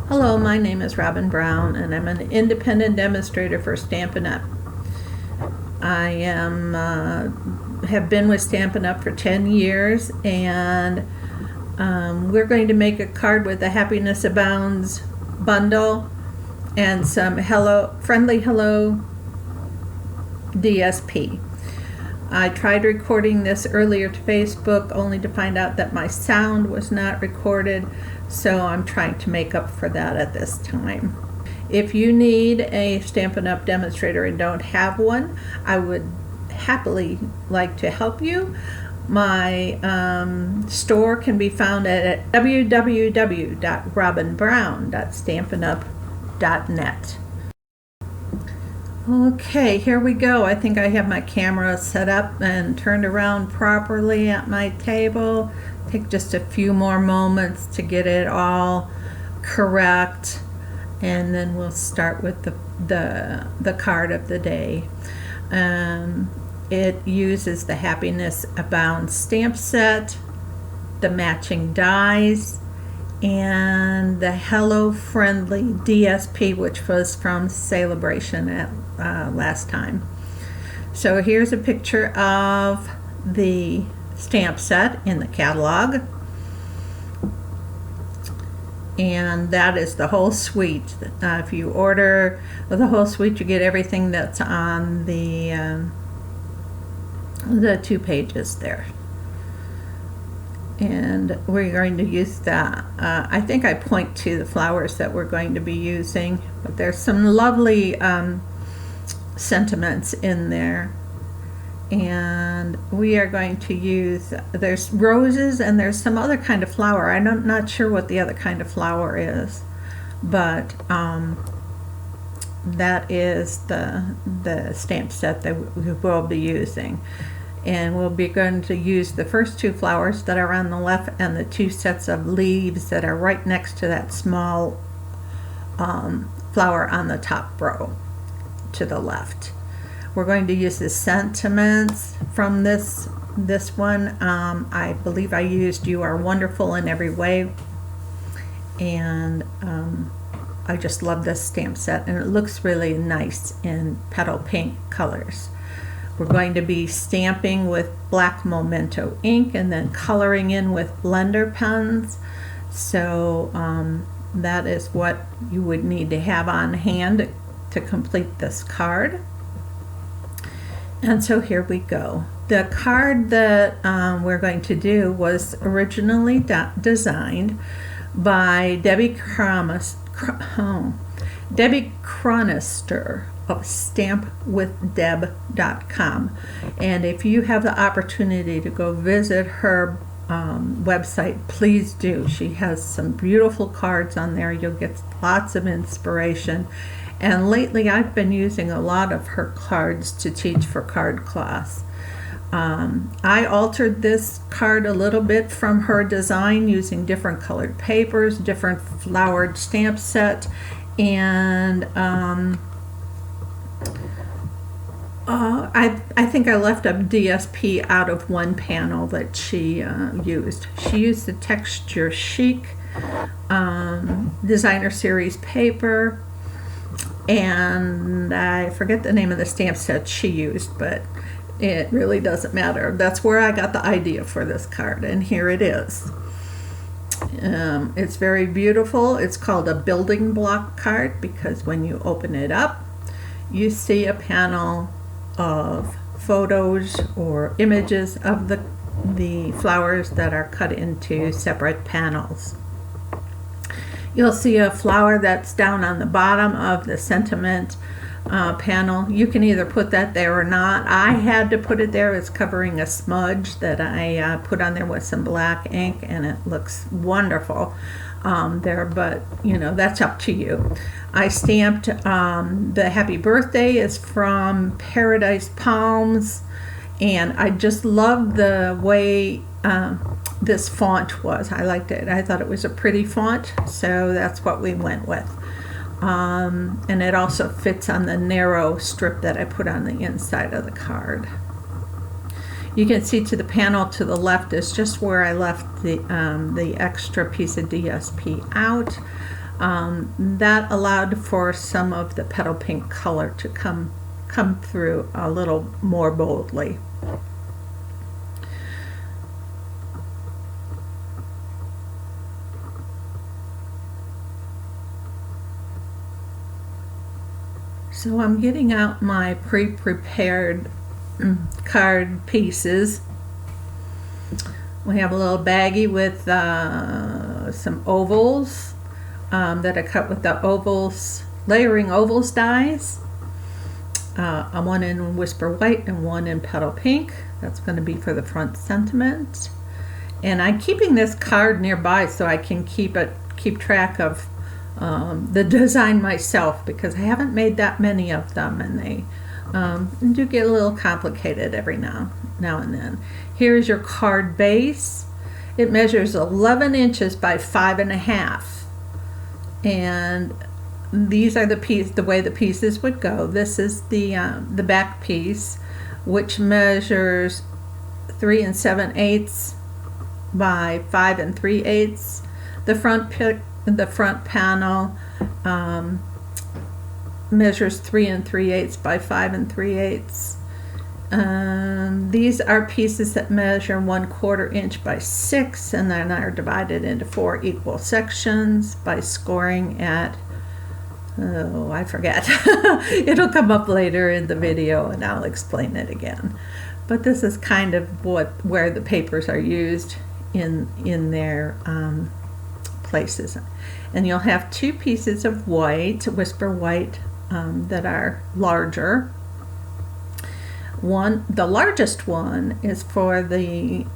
Hello, my name is Robin Brown, and I'm an independent demonstrator for Stampin' Up. I have been with Stampin' Up for 10 years, and we're going to make a card with the Happiness Abounds bundle and some friendly hello DSP. I tried recording this earlier to Facebook only to find out that my sound was not recorded, so I'm trying to make up for that at this time. If you need a Stampin' Up! Demonstrator and don't have one, I would happily like to help you. My store can be found at www.robinbrown.stampinup.net. Okay, here we go. I think I have my camera set up and turned around properly at my table. Take just a few more moments to get it all correct, and then we'll start with the card of the day. It uses the Happiness Abounds stamp set, the matching dies, and the Hello Friendly DSP, which was from Celebration at last time. So here's a picture of the stamp set in the catalog, and that is the whole suite. If you order the whole suite, you get everything that's on the 2 pages there. And we're going to use that. I think I point to the flowers that we're going to be using, but there's some lovely sentiments in there. And we are going to use, there's roses and there's some other kind of flower. I'm not sure what the other kind of flower is, but that is the stamp set that we will be using. And we'll be going to use the first 2 flowers that are on the left and the 2 sets of leaves that are right next to that small flower on the top row to the left. We're going to use the sentiments from this one. I believe I used "You Are Wonderful in Every Way," and I just love this stamp set, and it looks really nice in petal pink colors. We're going to be stamping with black Memento ink and then coloring in with blender pens. So that is what you would need to have on hand to complete this card. And so here we go. The card that we're going to do was originally designed by Debbie Chronister of stampwithdeb.com. And if you have the opportunity to go visit her website, please do. She has some beautiful cards on there. You'll get lots of inspiration. And lately I've been using a lot of her cards to teach for card class. I altered this card a little bit from her design using different colored papers, different flowered stamp set, and I think I left a DSP out of one panel that she used. She used the Texture Chic Designer Series paper, and I forget the name of the stamp set she used, but it really doesn't matter. That's where I got the idea for this card, and here it is. It's very beautiful. It's called a building block card because when you open it up, you see a panel of photos or images of the flowers that are cut into separate panels. You'll see a flower that's down on the bottom of the sentiment panel. You can either put that there or not. I had to put it there. It's covering a smudge that I put on there with some black ink, and it looks wonderful there, but you know, that's up to you. I stamped the happy birthday is from Paradise Palms, and I just loved the way this font was. I liked it. I thought it was a pretty font, so that's what we went with. And it also fits on the narrow strip that I put on the inside of the card. You can see to the panel to the left is just where I left the extra piece of DSP out. That allowed for some of the petal pink color to come through a little more boldly. So I'm getting out my pre-prepared card pieces. We have a little baggie with some ovals that I cut with the ovals, layering ovals dies. One in Whisper White and one in Petal Pink. That's going to be for the front sentiment. And I'm keeping this card nearby so I can keep track of the design myself, because I haven't made that many of them, and they do get a little complicated every now and then. Here's your card base. It measures 11 inches by 5.5, and these are the way the pieces would go. This is the back piece, which measures 3 7/8 by 5 3/8. The front panel measures 3 3/8 by 5 3/8. These are pieces that measure 1/4 inch by 6, and then are divided into 4 equal sections by scoring at, oh, I forget. It'll come up later in the video and I'll explain it again. But this is kind of where the papers are used in their places. And you'll have 2 pieces of white, Whisper White, that are larger. The largest one is for the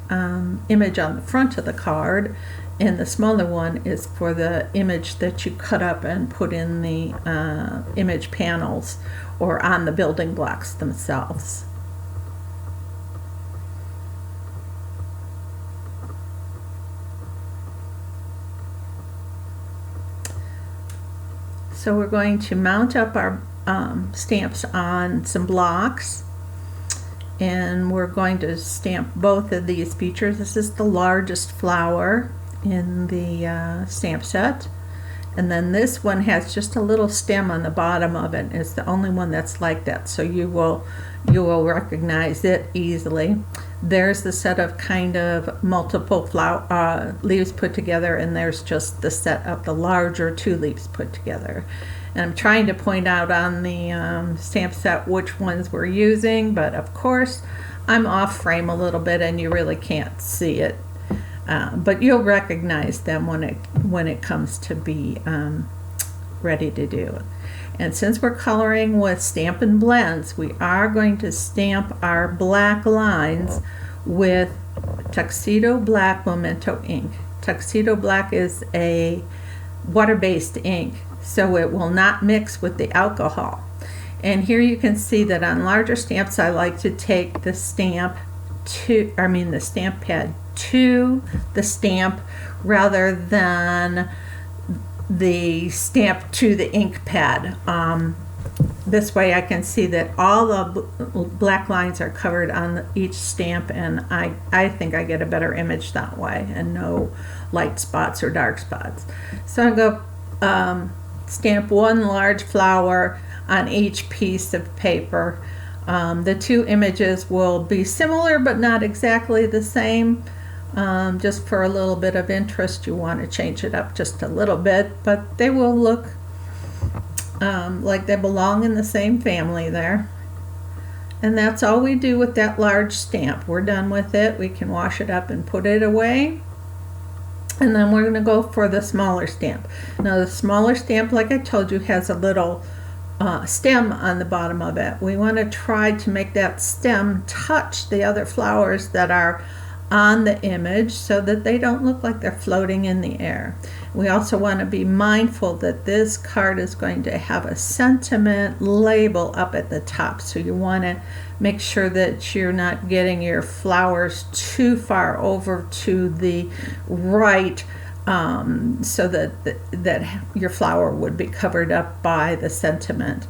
image on the front of the card, and the smaller one is for the image that you cut up and put in the image panels or on the building blocks themselves. So we're going to mount up our stamps on some blocks, and we're going to stamp both of these features. This is the largest flower in the stamp set, and then this one has just a little stem on the bottom of it. It's the only one that's like that, so you will recognize it easily. There's the set of kind of multiple leaves put together, and there's just the set of the larger 2 leaves put together. And I'm trying to point out on the stamp set which ones we're using, but of course I'm off frame a little bit and you really can't see it. But you'll recognize them when it comes to be ready to do it. And since we're coloring with Stampin' Blends, we are going to stamp our black lines with Tuxedo Black Memento ink. Tuxedo Black is a water-based ink, so it will not mix with the alcohol. And here you can see that on larger stamps, I like to take the stamp pad to the stamp rather than the stamp to the ink pad. This way I can see that all the black lines are covered on each stamp, and I think I get a better image that way and no light spots or dark spots. So I go stamp 1 large flower on each piece of paper. The 2 images will be similar but not exactly the same. Just for a little bit of interest, you want to change it up just a little bit, but they will look like they belong in the same family there. And that's all we do with that large stamp. We're done with it. We can wash it up and put it away. And then we're going to go for the smaller stamp. Now the smaller stamp, like I told you, has a little stem on the bottom of it. We want to try to make that stem touch the other flowers that are on the image so that they don't look like they're floating in the air. We also want to be mindful that this card is going to have a sentiment label up at the top, so you want to make sure that you're not getting your flowers too far over to the right, so that your flower would be covered up by the sentiment.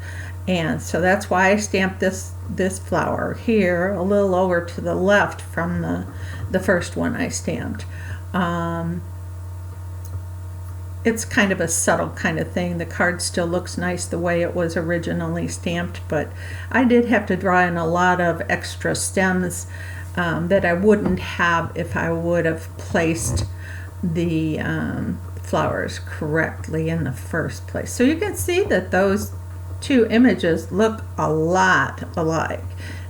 And so that's why I stamped this flower here a little over to the left from the first one I stamped. it's kind of a subtle kind of thing. The card still looks nice the way it was originally stamped, but I did have to draw in a lot of extra stems that I wouldn't have if I would have placed the flowers correctly in the first place. So you can see that those two images look a lot alike.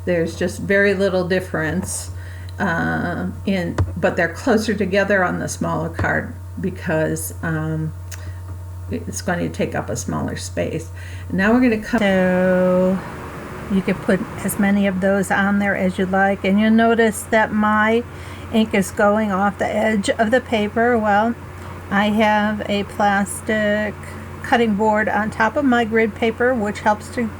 There's just very little difference but they're closer together on the smaller card because it's going to take up a smaller space. Now we're going to come. So you can put as many of those on there as you like, and you'll notice that my ink is going off the edge of the paper. Well, I have a plastic cutting board on top of my grid paper, which helps to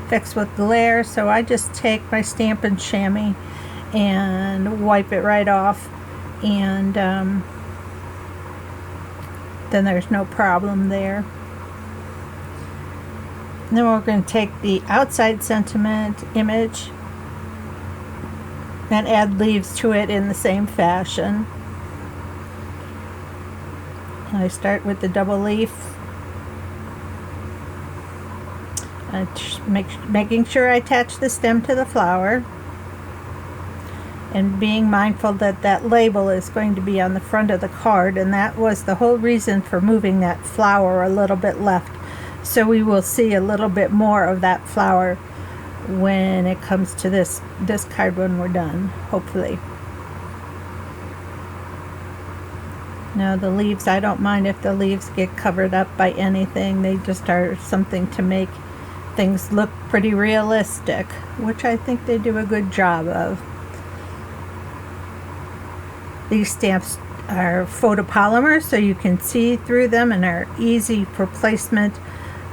fix with glare, so I just take my Stampin' Chamois and wipe it right off, and then there's no problem there. And then we're going to take the outside sentiment image and add leaves to it in the same fashion. I start with the double leaf, making sure I attach the stem to the flower, and being mindful that that label is going to be on the front of the card, and that was the whole reason for moving that flower a little bit left, so we will see a little bit more of that flower when it comes to this card when we're done, hopefully. Now the leaves, I don't mind if the leaves get covered up by anything. They just are something to make things look pretty realistic, which I think they do a good job of. These stamps are photopolymer, so you can see through them and are easy for placement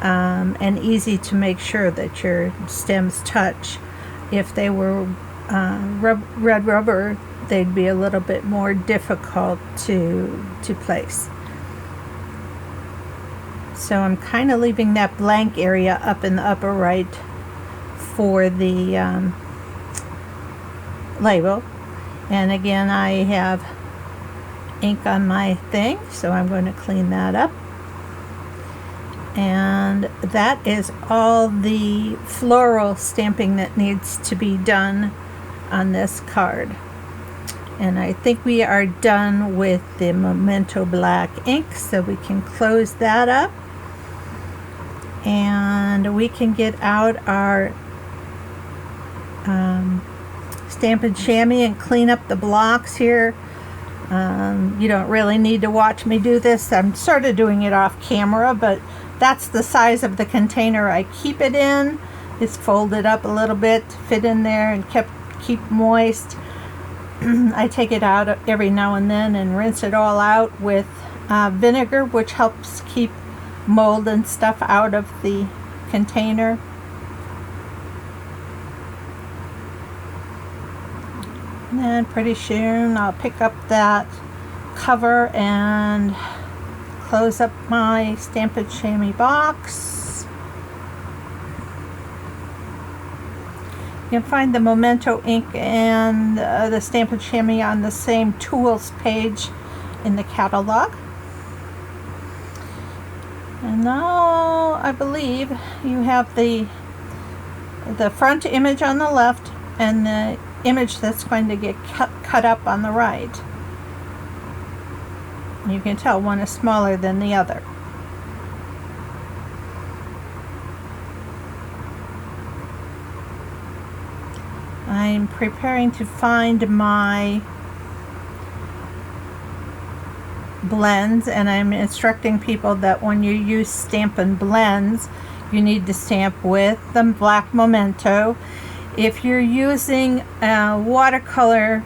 and easy to make sure that your stems touch. If they were red rubber, they'd be a little bit more difficult to place. So I'm kind of leaving that blank area up in the upper right for the label. And again, I have ink on my thing, so I'm going to clean that up. And that is all the floral stamping that needs to be done on this card. And I think we are done with the Memento Black ink, so we can close that up. And we can get out our Stampin' Chamois and clean up the blocks here. You don't really need to watch me do this. I'm sort of doing it off camera, but that's the size of the container I keep it in. It's folded up a little bit to fit in there and keep moist. I take it out every now and then and rinse it all out with vinegar, which helps keep mold and stuff out of the container. And then pretty soon I'll pick up that cover and close up my Stampin' Chamois box. You can find the Memento ink and the Stampin' Chamois on the same tools page in the catalog. And now I believe you have the front image on the left and the image that's going to get cut up on the right. You can tell one is smaller than the other. I'm preparing to find my blends, and I'm instructing people that when you use Stampin' Blends, you need to stamp with the black Memento. If you're using watercolor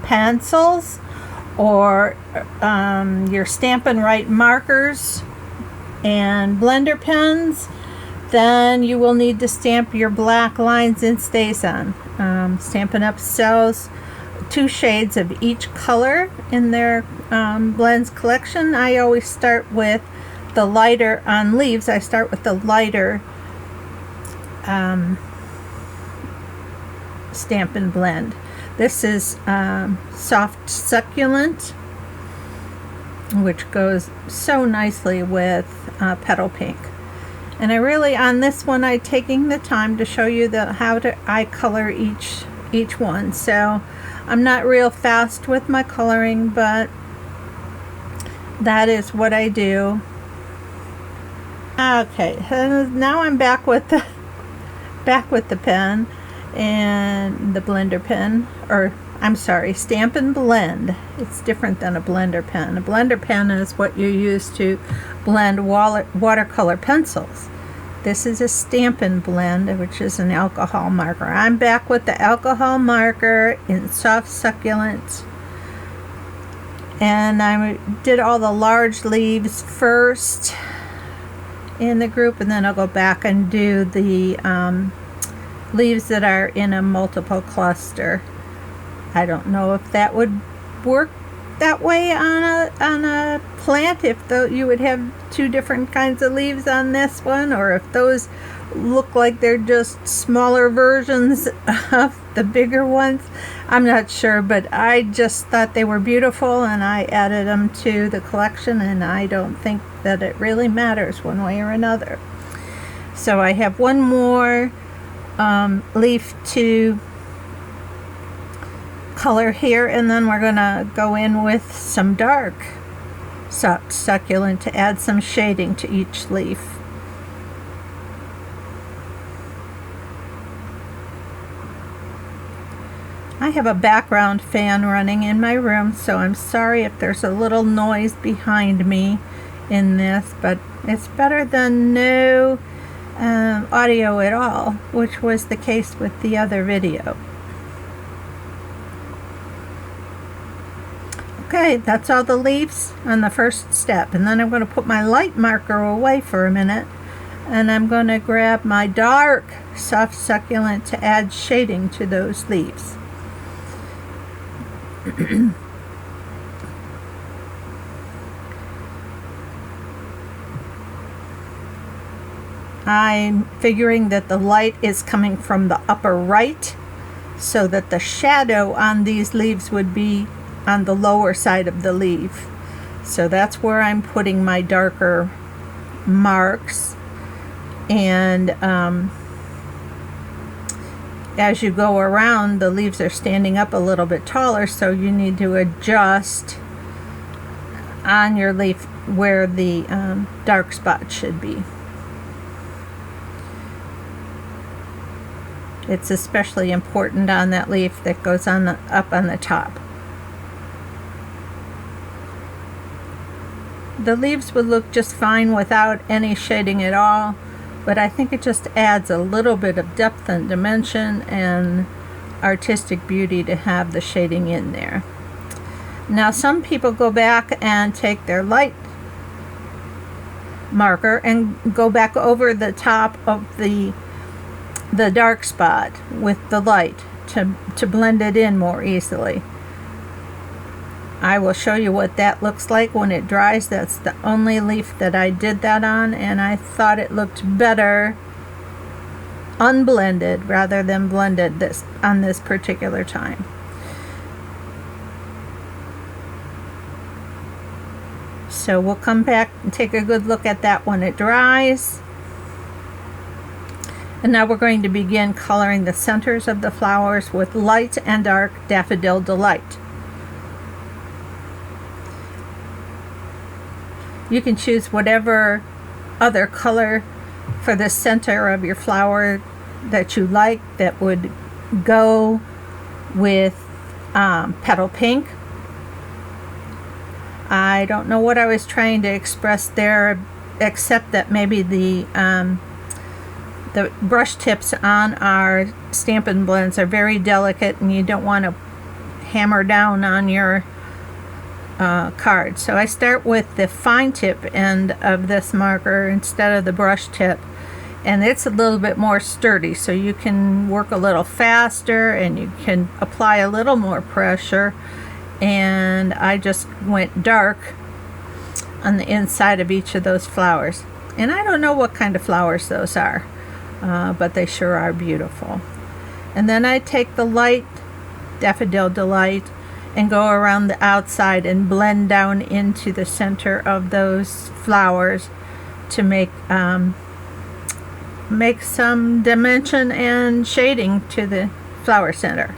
pencils or your Stampin' Right markers and blender pens, then you will need to stamp your black lines in StazOn. Stampin' Up! Sells 2 shades of each color in their blends collection. I always start with the lighter on leaves. I start with the lighter Stampin' Blend. This is Soft Succulent, which goes so nicely with Petal Pink. And I really, on this one, I'm taking the time to show you I color each one. So I'm not real fast with my coloring, but that is what I do. Okay, now I'm back with the pen and the blender pen, or I'm sorry, Stampin' Blend. It's different than a blender pen. A blender pen is what you use to blend watercolor pencils. This is a Stampin' Blend, which is an alcohol marker. I'm back with the alcohol marker in Soft Succulent. And I did all the large leaves first in the group, and then I'll go back and do the leaves that are in a multiple cluster. I don't know if that would work that way on a plant, if you would have two different kinds of leaves on this one, or if those look like they're just smaller versions of the bigger ones. I'm not sure, but I just thought they were beautiful and I added them to the collection, and I don't think that it really matters one way or another. So I have one more leaf to color here, and then we're gonna go in with some dark Soft Succulent to add some shading to each leaf. I have a background fan running in my room, so I'm sorry if there's a little noise behind me in this, but it's better than no audio at all, which was the case with the other video. Okay, that's all the leaves on the first step, and then I'm going to put my light marker away for a minute, and I'm going to grab my dark Soft Succulent to add shading to those leaves. I'm figuring that the light is coming from the upper right, so that the shadow on these leaves would be on the lower side of the leaf. So that's where I'm putting my darker marks. And as you go around, the leaves are standing up a little bit taller, so you need to adjust on your leaf where the dark spot should be. It's especially important on that leaf that goes up on the top. The leaves would look just fine without any shading at all, but I think it just adds a little bit of depth and dimension and artistic beauty to have the shading in there. Now some people go back and take their light marker and go back over the top of the dark spot with the light to blend it in more easily. I will show you what that looks like when it dries. That's the only leaf that I did that on, and I thought it looked better unblended rather than blended on this particular time. So we'll come back and take a good look at that when it dries. And now we're going to begin coloring the centers of the flowers with light and dark Daffodil Delight. You can choose whatever other color for the center of your flower that you like that would go with Petal Pink. I don't know what I was trying to express there, except that maybe the brush tips on our Stampin' Blends are very delicate, and you don't want to hammer down on your card. So I start with the fine tip end of this marker instead of the brush tip, and it's a little bit more sturdy, so you can work a little faster and you can apply a little more pressure. And I just went dark on the inside of each of those flowers, and I don't know what kind of flowers those are, but they sure are beautiful. And then I take the light Daffodil Delight and go around the outside and blend down into the center of those flowers to make some dimension and shading to the flower center.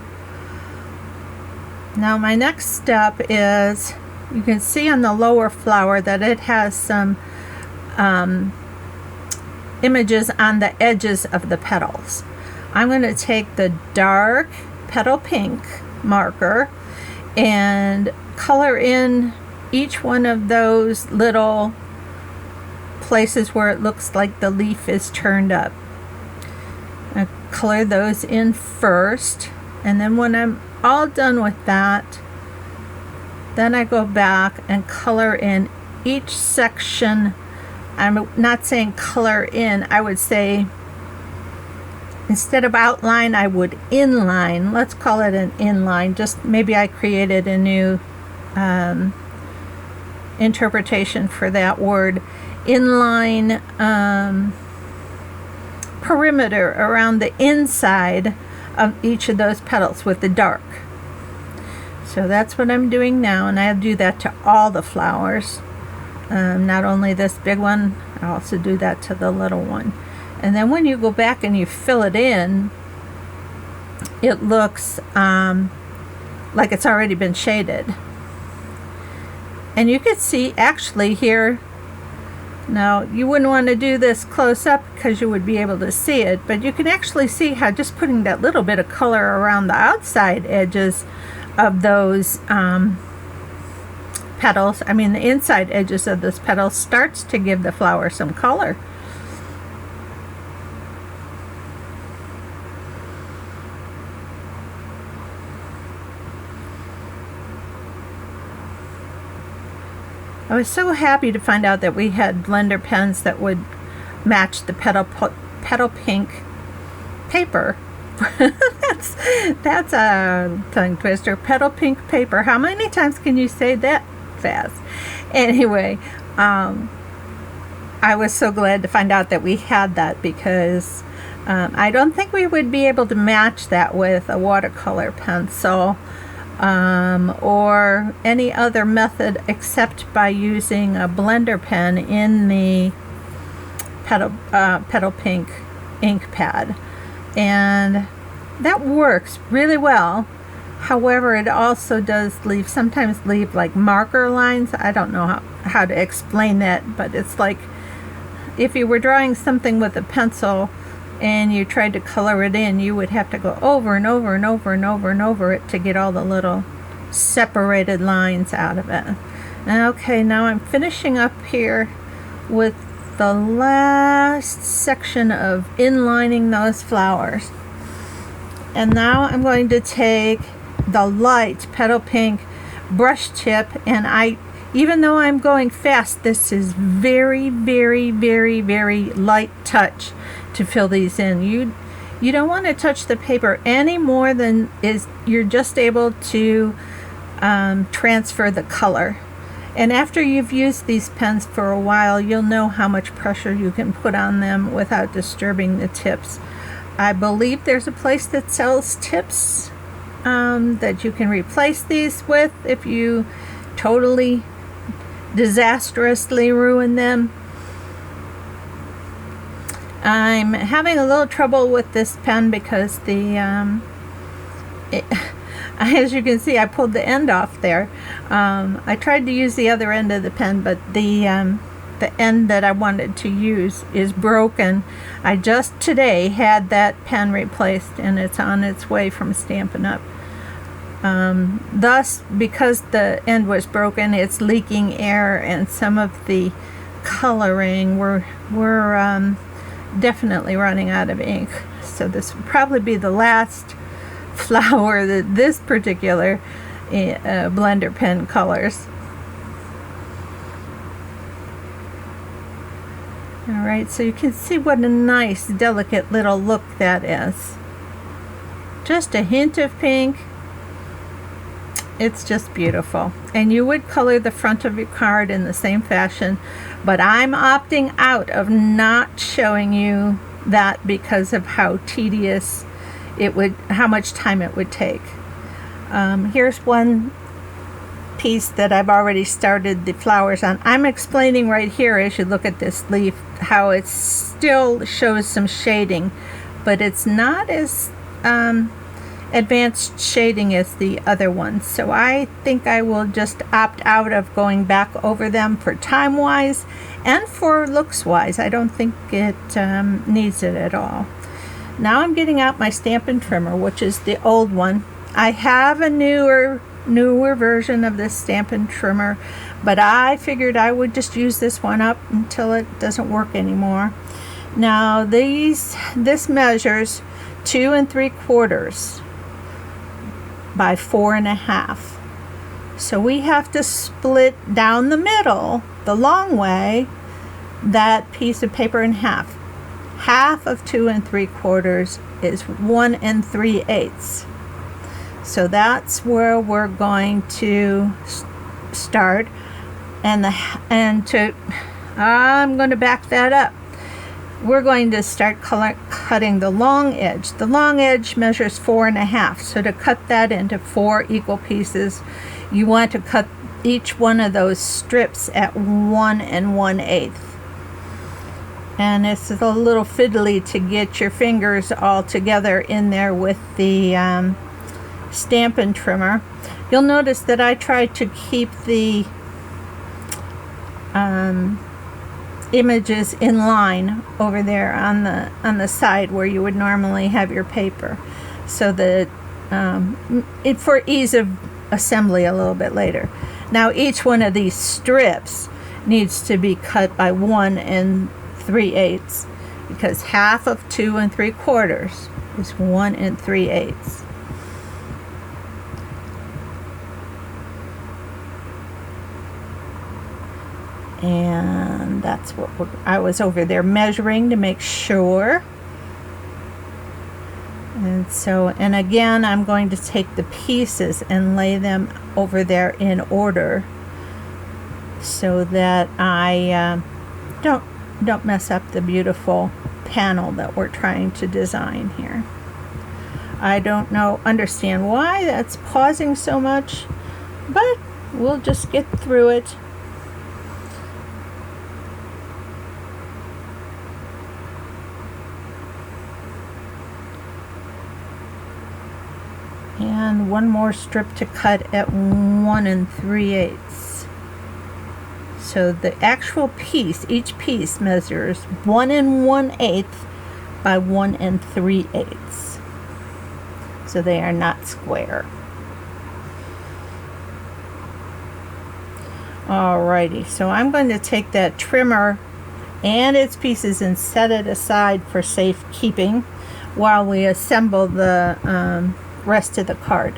Now my next step is, you can see on the lower flower that it has some images on the edges of the petals. I'm going to take the dark petal pink marker and color in each one of those little places where it looks like the leaf is turned up. I color those in first, and then when I'm all done with that, then I go back and color in each section. I'm not saying color in, I would say instead of outline I would inline. Let's call it an inline. Just maybe I created a new interpretation for that word. Inline perimeter around the inside of each of those petals with the dark. So that's what I'm doing now, and I'll do that to all the flowers. Not only this big one, I also do that to the little one. And then when you go back and you fill it in, it looks like it's already been shaded. And you can see actually here, now you wouldn't want to do this close up because you would be able to see it, but you can actually see how just putting that little bit of color around the outside edges of those petals, I mean the inside edges of this petal, starts to give the flower some color. I was so happy to find out that we had blender pens that would match the petal pink paper. that's a tongue twister. Petal pink paper. How many times can you say that fast? Anyway, I was so glad to find out that we had that, because I don't think we would be able to match that with a watercolor pencil or any other method except by using a blender pen in the petal pink ink pad. And that works really well. However, it also does sometimes leave like marker lines. I don't know how to explain that, but it's like if you were drawing something with a pencil and you tried to color it in, you would have to go over and over and over and over and over it to get all the little separated lines out of it. Okay, now I'm finishing up here with the last section of inlining those flowers. And now I'm going to take the light petal pink brush tip, and even though I'm going fast, this is very, very, very, very light touch to fill these in. You don't want to touch the paper any more than you're just able to transfer the color. And after you've used these pens for a while, you'll know how much pressure you can put on them without disturbing the tips. I believe there's a place that sells tips that you can replace these with if you totally disastrously ruin them. I'm having a little trouble with this pen because as you can see, I pulled the end off there. I tried to use the other end of the pen, but the end that I wanted to use is broken. I just today had that pen replaced, and it's on its way from Stampin' Up. Thus, because the end was broken, it's leaking air, and some of the coloring we're definitely running out of ink. So this will probably be the last flower that this particular blender pen colors. Alright, so you can see what a nice, delicate little look that is. Just a hint of pink. It's just beautiful. And you would color the front of your card in the same fashion, but I'm opting out of not showing you that because of how tedious how much time it would take. Here's one piece that I've already started the flowers on. I'm explaining right here as you look at this leaf how it still shows some shading, but it's not as advanced shading as the other ones. So I think I will just opt out of going back over them for time-wise and for looks-wise. I don't think it needs it at all. Now I'm getting out my Stampin' Trimmer, which is the old one. I have a newer version of this Stampin' Trimmer, but I figured I would just use this one up until it doesn't work anymore. Now this measures 2 3/4 by 4 1/2. So we have to split down the middle, the long way, that piece of paper in half. Half of 2 3/4 is 1 3/8. So that's where we're going to start. I'm going to back that up. We're going to start cutting the long edge. The long edge measures 4 1/2. So to cut that into 4 equal pieces, you want to cut each one of those strips at 1 1/8. And it's a little fiddly to get your fingers all together in there with the Stampin' Trimmer. You'll notice that I tried to keep the images in line over there on the side where you would normally have your paper, so that for ease of assembly a little bit later. Now each one of these strips needs to be cut by 1 3/8, because half of 2 3/4 is 1 3/8. And that's what I was over there measuring to make sure. And again, I'm going to take the pieces and lay them over there in order so that I don't mess up the beautiful panel that we're trying to design here. I don't understand why that's pausing so much, but we'll just get through it. And one more strip to cut at 1 3/8. So the actual piece, each piece measures 1 1/8 by 1 3/8. So they are not square. Alrighty, so I'm going to take that trimmer and its pieces and set it aside for safekeeping while we assemble the rest of the card.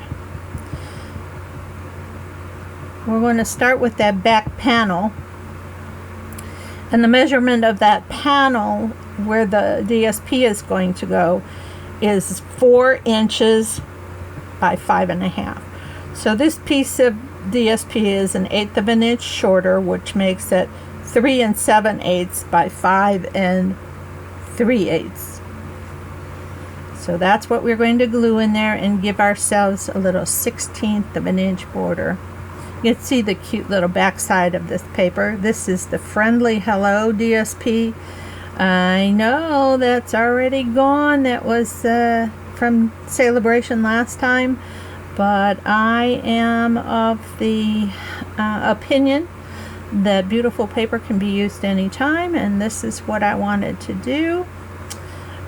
We're going to start with that back panel, and the measurement of that panel where the DSP is going to go is 4 inches by 5 1/2. So this piece of DSP is 1/8 of an inch shorter, which makes it 3 7/8 by 5 3/8. So that's what we're going to glue in there and give ourselves a little 1/16 of an inch border. You can see the cute little back side of this paper. This is the Friendly Hello DSP. I know that's already gone. That was from Celebration last time. But I am of the opinion that beautiful paper can be used anytime, and this is what I wanted to do.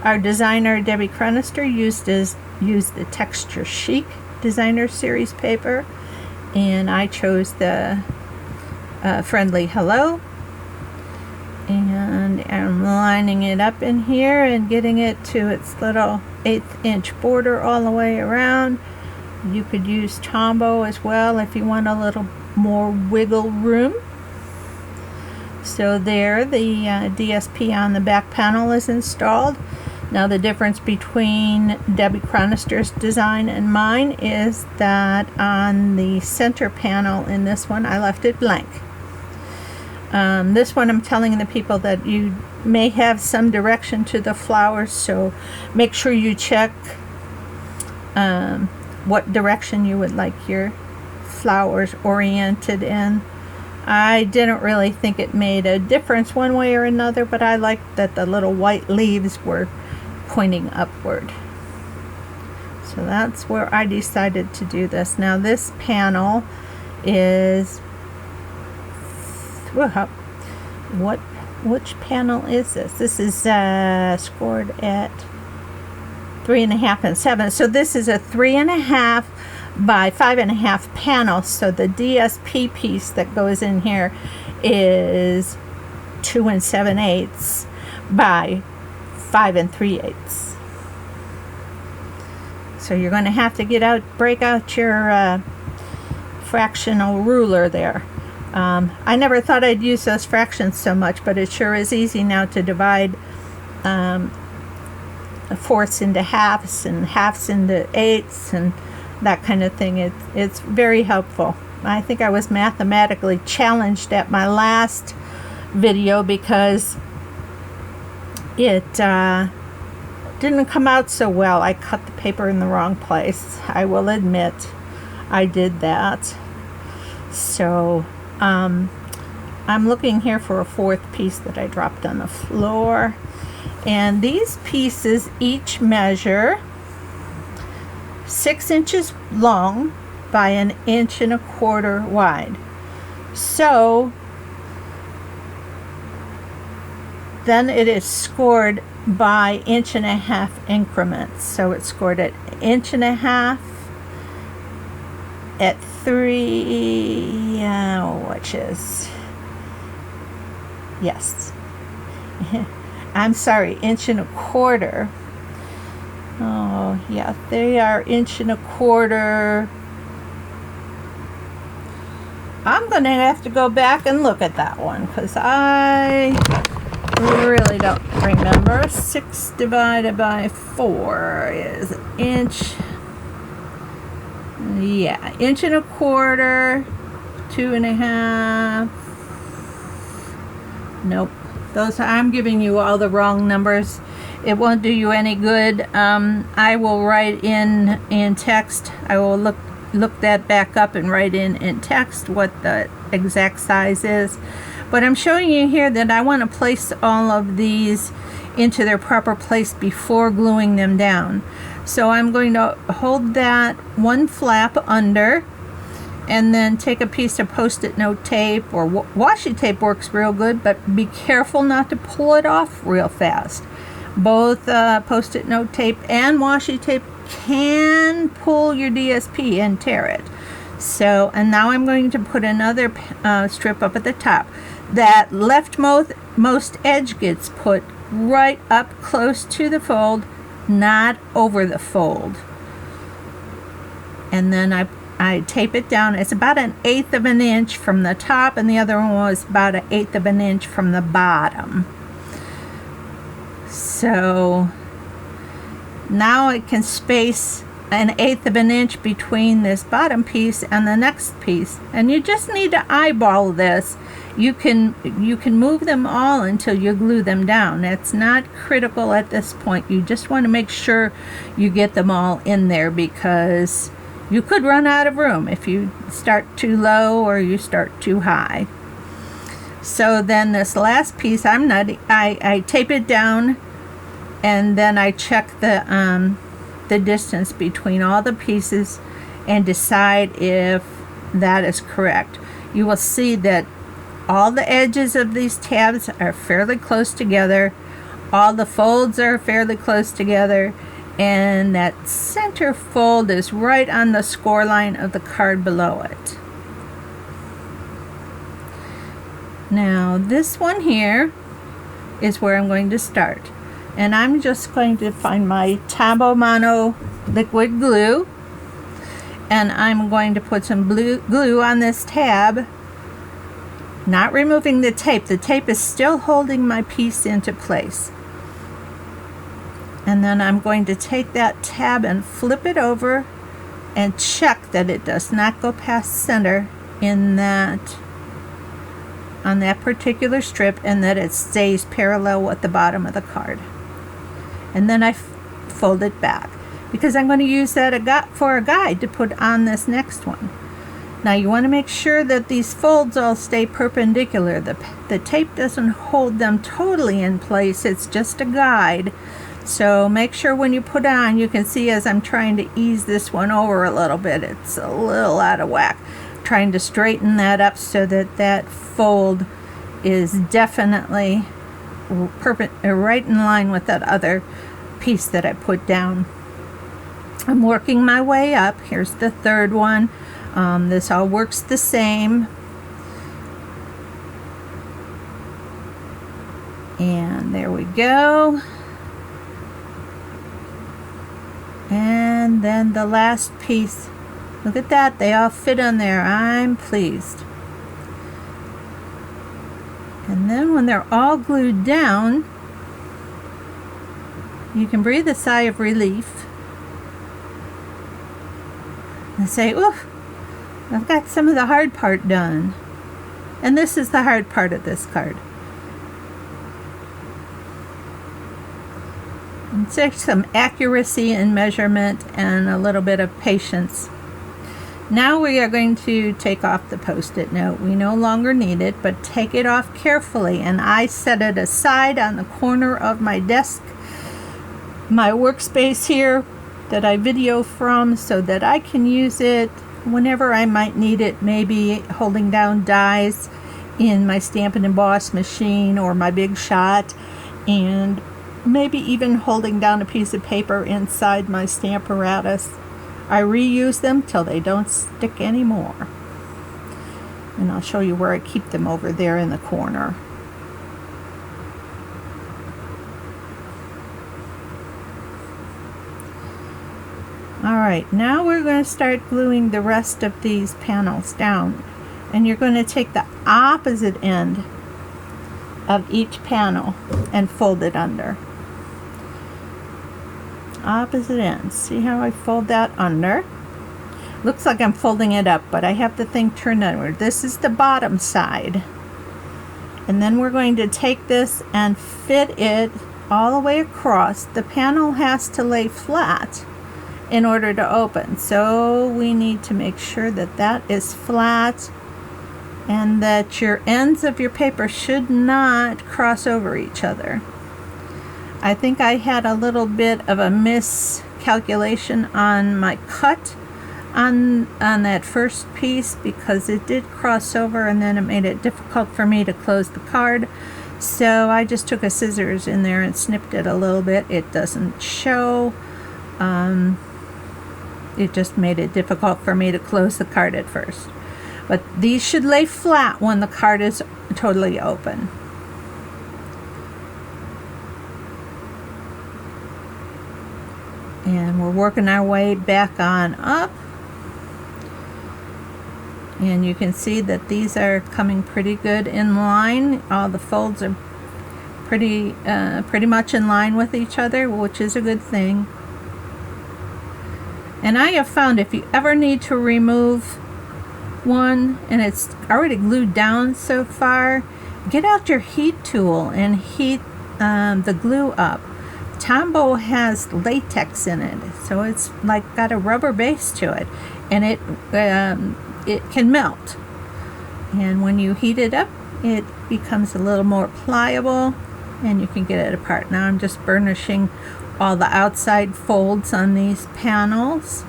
Our designer, Debbie Cronister, used the Texture Chic Designer Series paper, and I chose the Friendly Hello. And I'm lining it up in here and getting it to its little 1/8 inch border all the way around. You could use Tombow as well if you want a little more wiggle room. So there, the DSP on the back panel is installed. Now the difference between Debbie Cronister's design and mine is that on the center panel in this one, I left it blank. This one I'm telling the people that you may have some direction to the flowers, so make sure you check what direction you would like your flowers oriented in. I didn't really think it made a difference one way or another, but I liked that the little white leaves were pointing upward. So that's where I decided to do this. Now this panel is, which panel is this? This is scored at 3.5 and 7. So this is a 3.5 by 5.5 panel. So the DSP piece that goes in here is 2 7/8 by 5 3/8. So you're going to have to break out your fractional ruler there. I never thought I'd use those fractions so much, but it sure is easy now to divide fourths into halves and halves into eighths and that kind of thing. It's very helpful. I think I was mathematically challenged at my last video because it didn't come out so well. I cut the paper in the wrong place. I will admit I did that. So I'm looking here for a fourth piece that I dropped on the floor. And these pieces each measure 6 inches long by 1.25 inches wide. So then it is scored by 1.5 inch increments. So it's scored at 1.5 inches, at 3 inches. Yes. I'm sorry, 1.25 inches. Oh, yeah, they are 1.25 inches. I'm going to have to go back and look at that one because I really don't remember. 6 divided by 4 is an inch. Yeah, 1.25 inches, 2.5. Nope. Those, I'm giving you all the wrong numbers. It won't do you any good. I will write in text. I will look that back up and write in text what the exact size is. But I'm showing you here that I want to place all of these into their proper place before gluing them down. So I'm going to hold that one flap under and then take a piece of post-it note tape, or washi tape works real good, but be careful not to pull it off real fast. Both post-it note tape and washi tape can pull your DSP and tear it. So, and now I'm going to put another strip up at the top. That leftmost edge gets put right up close to the fold, not over the fold. And then I tape it down. It's about 1/8 of an inch from the top, and the other one was about 1/8 of an inch from the bottom. So now I can space 1/8 of an inch between this bottom piece and the next piece, and you just need to eyeball this. You can move them all until you glue them down. It's not critical at this point. You just want to make sure you get them all in there, because you could run out of room if you start too low or you start too high. So then this last piece, I tape it down, and then I check the distance between all the pieces and decide if that is correct. You will see that all the edges of these tabs are fairly close together. All the folds are fairly close together. And that center fold is right on the score line of the card below it. Now this one here is where I'm going to start. And I'm just going to find my Tabo Mono liquid glue. And I'm going to put some glue on this tab. Not removing the tape. The tape is still holding my piece into place. And then I'm going to take that tab and flip it over and check that it does not go past center on that particular strip, and that it stays parallel with the bottom of the card. And then I fold it back, because I'm going to use that for a guide to put on this next one. Now you want to make sure that these folds all stay perpendicular. The tape doesn't hold them totally in place, it's just a guide. So make sure when you put it on, you can see as I'm trying to ease this one over a little bit, it's a little out of whack. Trying to straighten that up so that that fold is definitely right in line with that other piece that I put down. I'm working my way up. Here's the third one. This all works the same. And there we go. And then the last piece. Look at that, they all fit on there. I'm pleased. And then when they're all glued down, you can breathe a sigh of relief and say, oof, I've got some of the hard part done. And this is the hard part of this card. It takes some accuracy and measurement and a little bit of patience. Now we are going to take off the Post-it note. We no longer need it, but take it off carefully. And I set it aside on the corner of my desk, my workspace here that I video from, so that I can use it whenever I might need it, maybe holding down dies in my Stamp and Emboss machine or my Big Shot, and maybe even holding down a piece of paper inside my Stamparatus. I reuse them till they don't stick anymore. And I'll show you where I keep them over there in the corner. Alright, now we're going to start gluing the rest of these panels down. And you're going to take the opposite end of each panel and fold it under. Opposite ends. See how I fold that under? Looks like I'm folding it up, but I have the thing turned inward. This is the bottom side. And then we're going to take this and fit it all the way across. The panel has to lay flat in order to open. So we need to make sure that that is flat and that your ends of your paper should not cross over each other. I think I had a little bit of a miscalculation on my cut on that first piece, because it did cross over and then it made it difficult for me to close the card. So I just took a scissors in there and snipped it a little bit. It doesn't show. It just made it difficult for me to close the card at first. But these should lay flat when the card is totally open. And we're working our way back on up. And you can see that these are coming pretty good in line. All the folds are pretty much in line with each other, which is a good thing. And I have found if you ever need to remove one and it's already glued down so far, get out your heat tool and heat the glue up. Tombow has latex in it, so it's like got a rubber base to it, and it can melt. And when you heat it up, it becomes a little more pliable, and you can get it apart. Now I'm just burnishing all the outside folds on these panels,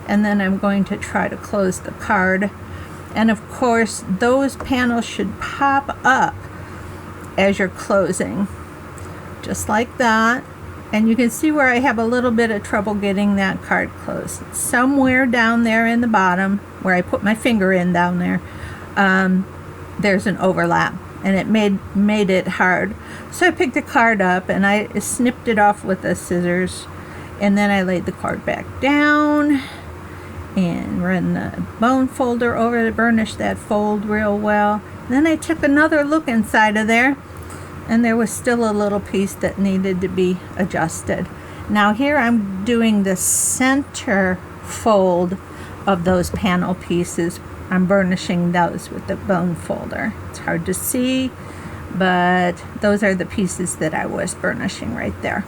and then I'm going to try to close the card. And of course, those panels should pop up as you're closing, just like that. And you can see where I have a little bit of trouble getting that card closed. Somewhere down there in the bottom, where I put my finger in down there, there's an overlap, and it made it hard. So I picked the card up and I snipped it off with the scissors, and then I laid the card back down and ran the bone folder over to burnish that fold real well. Then I took another look inside of there, and there was still a little piece that needed to be adjusted. Now here I'm doing the center fold of those panel pieces. I'm burnishing those with the bone folder. It's hard to see, but those are the pieces that I was burnishing right there.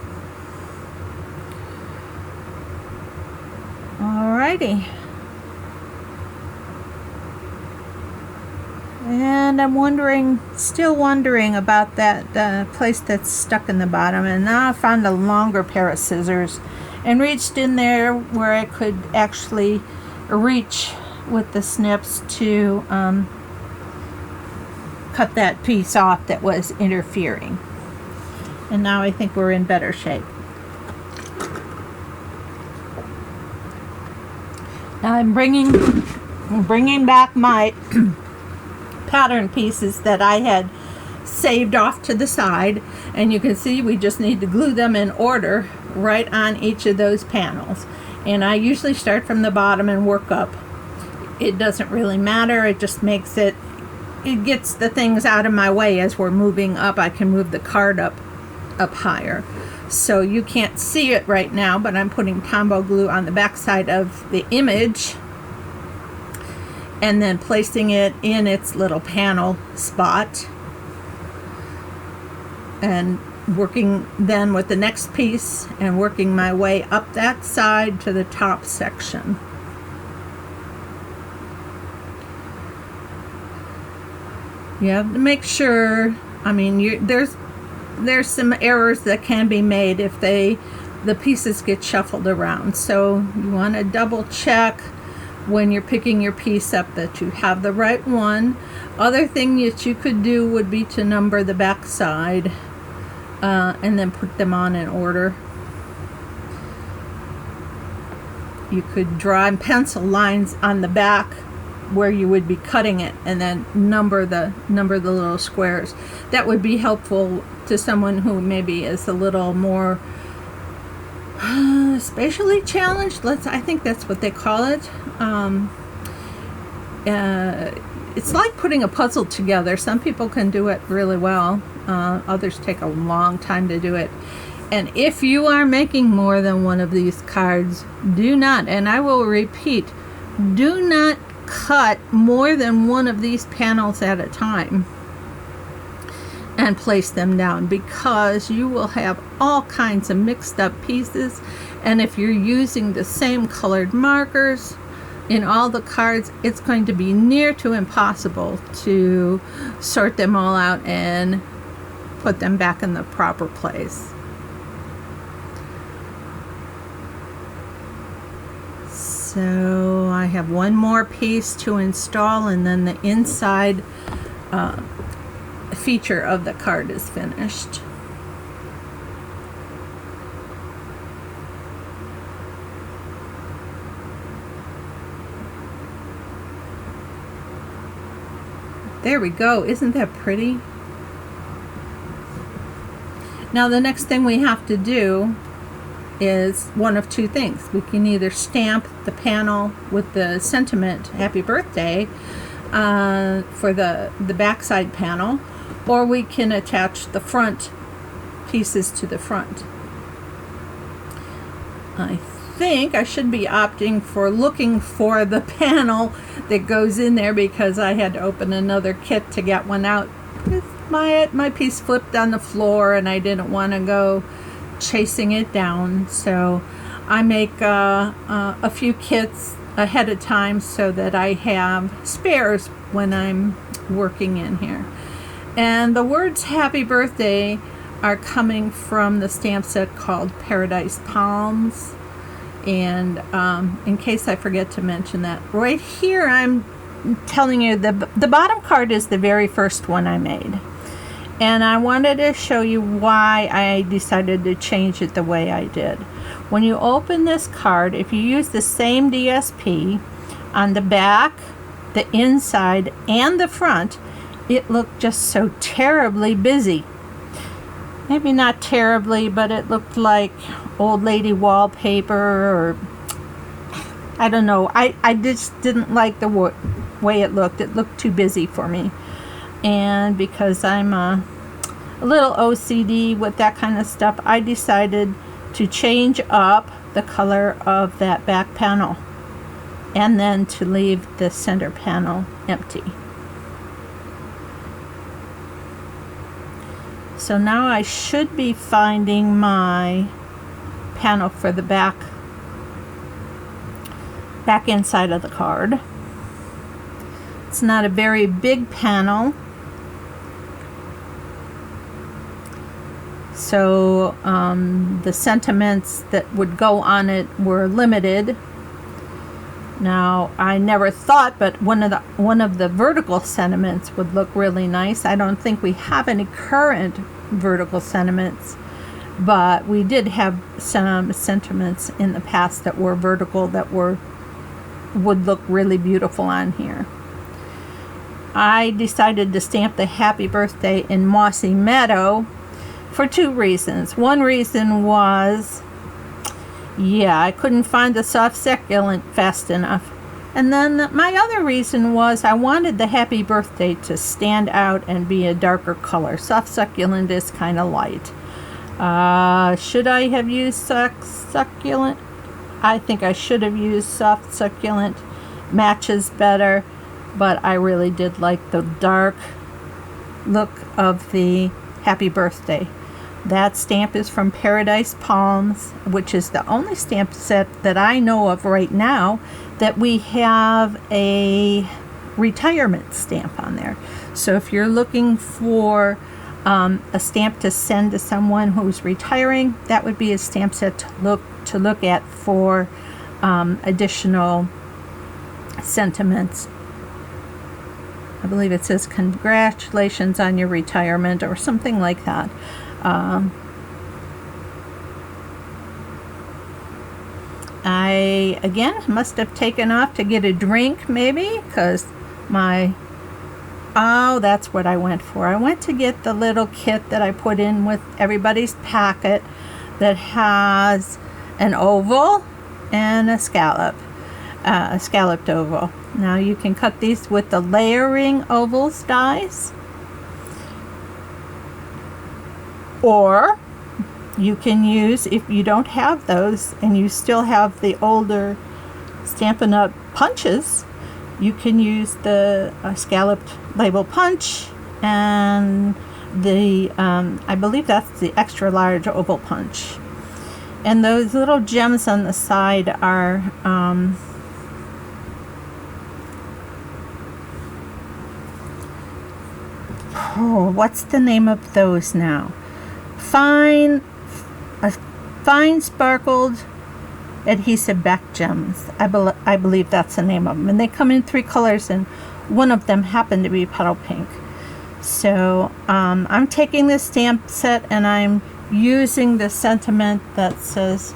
Alrighty. And I'm still wondering about that place that's stuck in the bottom. And now I found a longer pair of scissors and reached in there where I could actually reach with the snips to cut that piece off that was interfering. And now I think we're in better shape. Now I'm bringing back my pattern pieces that I had saved off to the side, and you can see we just need to glue them in order right on each of those panels. And I usually start from the bottom and work up. It doesn't really matter, it just makes it gets the things out of my way. As we're moving up, I can move the card up higher. So you can't see it right now, but I'm putting Tombow glue on the back side of the image and then placing it in its little panel spot and working then with the next piece and working my way up that side to the top section. You have to make sure, I mean, there's some errors that can be made if the pieces get shuffled around. So you want to double check when you're picking your piece up that you have the right one. Other thing that you could do would be to number the back side and then put them on in order. You could draw pencil lines on the back where you would be cutting it and then number the little squares. That would be helpful to someone who maybe is a little more spatially challenged. I think that's what they call it. It's like putting a puzzle together. Some people can do it really well. Others take a long time to do it. And if you are making more than one of these cards, do not, and I will repeat, do not cut more than one of these panels at a time and place them down, because you will have all kinds of mixed up pieces. And if you're using the same colored markers in all the cards, it's going to be near to impossible to sort them all out and put them back in the proper place. So I have one more piece to install, and then the inside feature of the card is finished. There we go. Isn't that pretty? Now the next thing we have to do is one of two things. We can either stamp the panel with the sentiment "Happy Birthday" for the backside panel, or we can attach the front pieces to the front. I think I should be opting for looking for the panel that goes in there, because I had to open another kit to get one out. My piece flipped on the floor and I didn't want to go chasing it down, so I make a few kits ahead of time so that I have spares when I'm working in here. And the words "Happy Birthday" are coming from the stamp set called Paradise Palms. And in case I forget to mention that, right here I'm telling you the bottom card is the very first one I made. And I wanted to show you why I decided to change it the way I did. When you open this card, if you use the same DSP on the back, the inside, and the front, it looked just so terribly busy. Maybe not terribly, but it looked like old lady wallpaper, or I don't know. I just didn't like the way it looked. It looked too busy for me. And because I'm a little OCD with that kind of stuff, I decided to change up the color of that back panel and then to leave the center panel empty. So now I should be finding my panel for the back inside of the card. It's not a very big panel, So the sentiments that would go on it were limited. Now, I never thought, but one of the vertical sentiments would look really nice. I don't think we have any current vertical sentiments, but we did have some sentiments in the past that were vertical that would look really beautiful on here. I decided to stamp the happy birthday in Mossy Meadow for two reasons. One reason was, I couldn't find the soft succulent fast enough. And then my other reason was I wanted the happy birthday to stand out and be a darker color. Soft succulent is kind of light. Should I have used succulent? I think I should have used soft succulent. Matches better, but I really did like the dark look of the happy birthday. That stamp is from Paradise Palms, which is the only stamp set that I know of right now that we have a retirement stamp on there. So if you're looking for a stamp to send to someone who's retiring, that would be a stamp set to look at for additional sentiments. I believe it says congratulations on your retirement or something like that. I again must have taken off to get a drink, maybe, because that's what I went for. I went to get the little kit that I put in with everybody's packet that has an oval and a scalloped oval. Now you can cut these with the layering ovals dies, or you can use, if you don't have those and you still have the older Stampin' Up! Punches, you can use the scalloped label punch and the, I believe that's the extra large oval punch. And those little gems on the side are, what's the name of those now? Fine sparkled adhesive back gems. I believe that's the name of them. And they come in 3 colors, and one of them happened to be petal pink. So I'm taking this stamp set and I'm using the sentiment that says,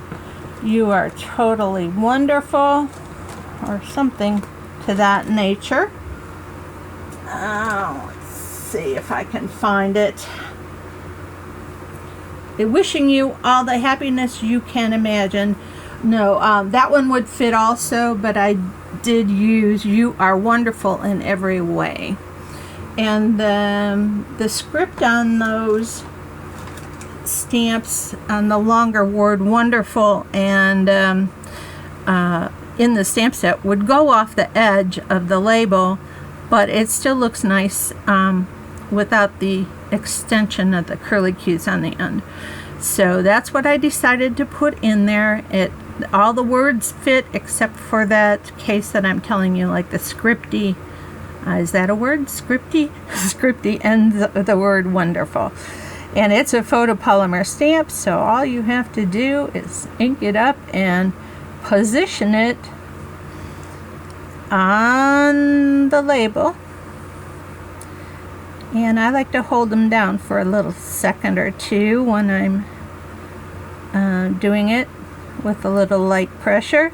"You are totally wonderful," or something to that nature. Let's see if I can find it. Wishing you all the happiness you can imagine. No, that one would fit also, but I did use "You are wonderful in every way." And the script on those stamps, on the longer word "wonderful" and in the stamp set, would go off the edge of the label, but it still looks nice without the extension of the curly cues on the end. So that's what I decided to put in there. All the words fit except for that case that I'm telling you, like the scripty. Is that a word? Scripty? Scripty ends the word "wonderful." And it's a photopolymer stamp, so all you have to do is ink it up and position it on the label. And I like to hold them down for a little second or two when I'm doing it with a little light pressure.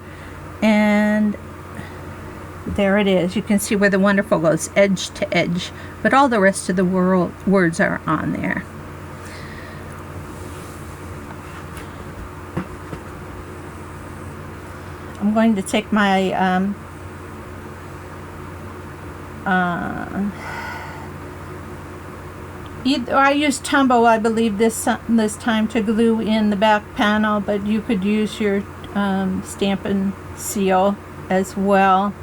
And there it is. You can see where the "wonderful" goes edge to edge, but all the rest of the words are on there. I'm going to take my I used Tombow, I believe, this time to glue in the back panel, but you could use your Stampin' Seal as well.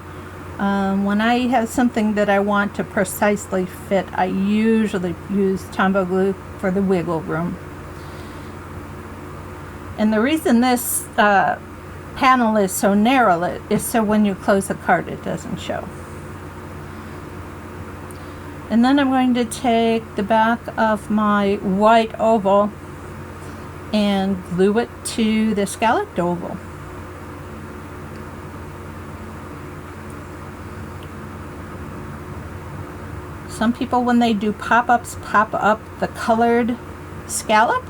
When I have something that I want to precisely fit, I usually use Tombow glue for the wiggle room. And the reason this panel is so narrow is so when you close the card it doesn't show. And then I'm going to take the back of my white oval and glue it to the scalloped oval. Some people, when they do pop-ups, pop up the colored scallop,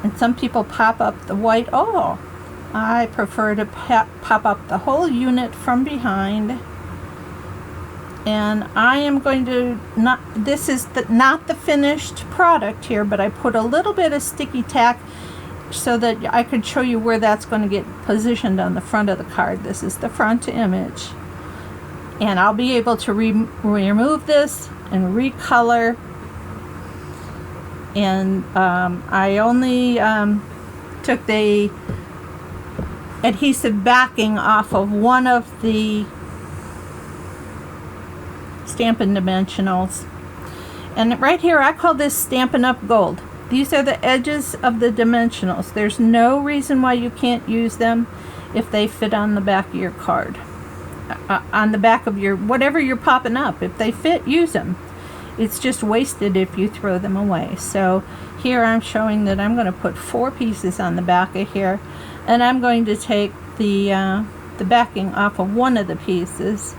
and some people pop up the white oval. I prefer to pop up the whole unit from behind. And I am going to, this is not the finished product here, but I put a little bit of sticky tack so that I could show you where that's going to get positioned on the front of the card. This is the front image. And I'll be able to remove this and recolor. And I only took the adhesive backing off of one of the Stampin' Dimensionals. And right here, I call this Stampin' Up! Gold. These are the edges of the dimensionals. There's no reason why you can't use them if they fit on the back of your card. On the back of your, whatever you're popping up. If they fit, use them. It's just wasted if you throw them away. So here I'm showing that I'm going to put 4 pieces on the back of here. And I'm going to take the backing off of one of the pieces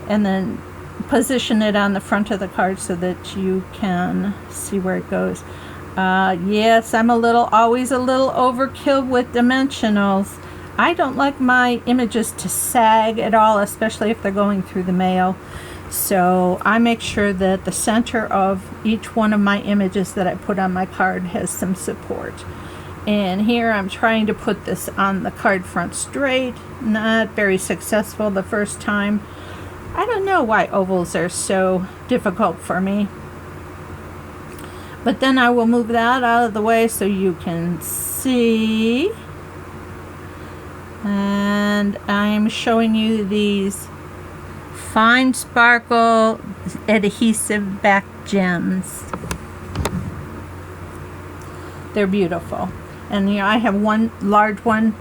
and then position it on the front of the card so that you can see where it goes. Yes, I'm always a little overkill with dimensionals. I don't like my images to sag at all, especially if they're going through the mail. So I make sure that the center of each one of my images that I put on my card has some support. And here I'm trying to put this on the card front straight. Not very successful the first time. I don't know why ovals are so difficult for me. But then I will move that out of the way so you can see. And I'm showing you these fine sparkle adhesive back gems. They're beautiful. And you know, I have one large one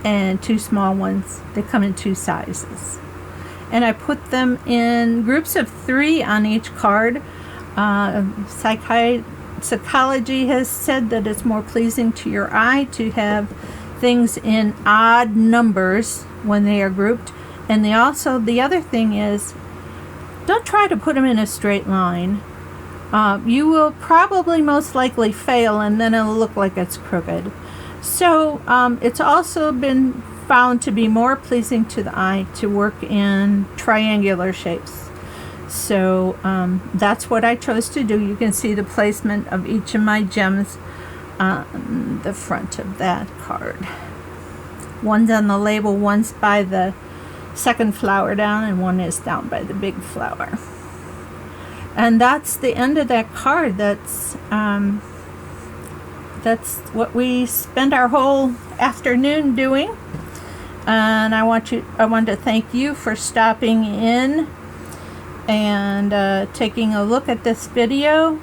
and 2 small ones. They come in 2 sizes. And I put them in groups of 3 on each card. Psychology has said that it's more pleasing to your eye to have things in odd numbers when they are grouped. And the other thing is, don't try to put them in a straight line. You will probably most likely fail, and then it'll look like it's crooked. So it's also been found to be more pleasing to the eye to work in triangular shapes. So that's what I chose to do. You can see the placement of each of my gems on the front of that card. One's on the label, one's by the second flower down, and one is down by the big flower. And that's the end of that card. That's what we spend our whole afternoon doing. And I want to thank you for stopping in and taking a look at this video.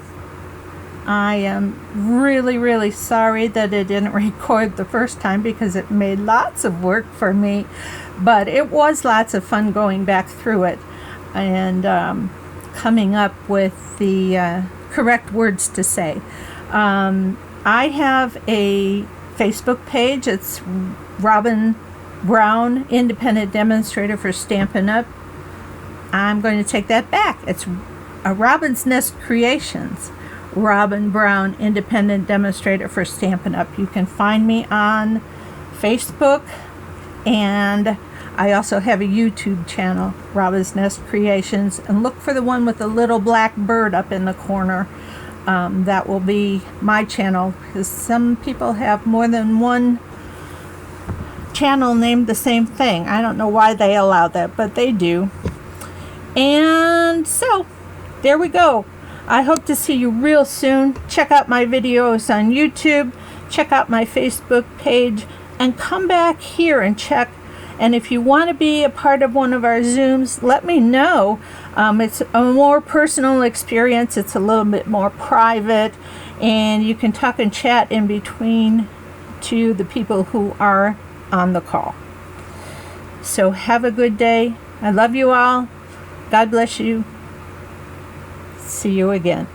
I am really, really sorry that it didn't record the first time because it made lots of work for me, but it was lots of fun going back through it and coming up with the correct words to say. I have a Facebook page. It's Robin Brown, Independent Demonstrator for Stampin' Up. I'm going to take that back. It's a Robin's Nest Creations. Robin Brown, Independent Demonstrator for Stampin' Up. You can find me on Facebook, and I also have a YouTube channel, Robin's Nest Creations, and look for the one with the little black bird up in the corner. That will be my channel, because some people have more than one channel named the same thing. I don't know why they allow that, but they do. And so, there we go. I hope to see you real soon. Check out my videos on YouTube. Check out my Facebook page. And come back here and check. And if you want to be a part of one of our Zooms, let me know. It's a more personal experience. It's a little bit more private. And you can talk and chat in between to the people who are on the call. So have a good day. I love you all. God bless you. See you again.